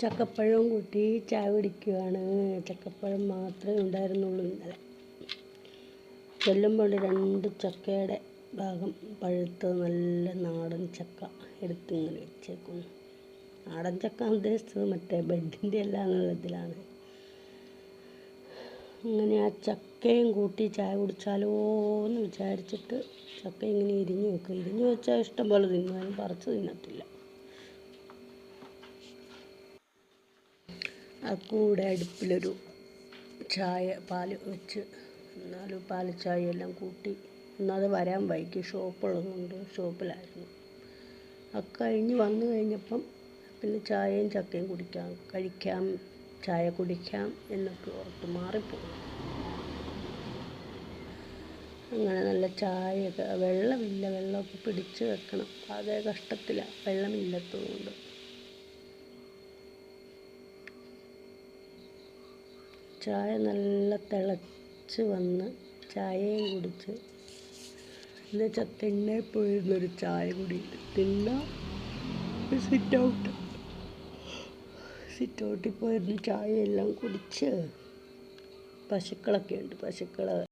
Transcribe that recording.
ചക്കപ്പഴവും കൂട്ടി ചായ കുടിക്കുകയാണ്. ചക്കപ്പഴം മാത്രമേ ഉണ്ടായിരുന്നുള്ളൂ ഇന്നലെ. ചെല്ലുമ്പോൾ 2 ചക്കയുടെ ഭാഗം പഴുത്ത് നല്ല നാടൻ ചക്ക എടുത്തിങ്ങനെ വെച്ചേക്കുന്നു. നാടൻ ചക്ക ഉദ്ദേശിച്ചത് മറ്റേ ബെഡിൻ്റെ എല്ലാം നീളത്തിലാണ്. അങ്ങനെ ആ ചക്കയും കൂട്ടി ചായ കുടിച്ചാലോ എന്ന് വിചാരിച്ചിട്ട് ചക്ക ഇങ്ങനെ ഇരിഞ്ഞു വെക്കും. ഇരിഞ്ഞു വെച്ചാൽ ഇഷ്ടം പോലെ തിന്നാലും പറിച്ച് തിന്നത്തില്ല. ആ കൂടെ അടുപ്പിലൊരു പാല് വെച്ച്, എന്നാലും പാല് ചായ എല്ലാം കൂട്ടി. ഒന്നാമത് വരാൻ വൈകി, ഷോപ്പുള്ളതുകൊണ്ട് ഷോപ്പിലായിരുന്നു. അത് കഴിഞ്ഞ് വന്നു കഴിഞ്ഞപ്പം പിന്നെ ചായയും ചക്കയും കഴിക്കാം, ചായ കുടിക്കാം എന്നൊക്കെ ഓർത്ത് മാറിപ്പോകും. അങ്ങനെ നല്ല ചായയൊക്കെ, വെള്ളമില്ല, വെള്ളമൊക്കെ പിടിച്ച് വെക്കണം. അതേ കഷ്ടത്തിലാണ്, വെള്ളമില്ലാത്തതുകൊണ്ട്. ചായ നല്ല തിളച്ച് വന്ന് ചായയും കുടിച്ച്, എന്നുവെച്ചാൽ തിണ്ണേ പോയിരുന്നൊരു ചായ കുടി. സിറ്റൗട്ടിൽ പോയിരുന്ന് ചായയെല്ലാം കുടിച്ച്, പശുക്കളൊക്കെ ഉണ്ട്, പശുക്കളെ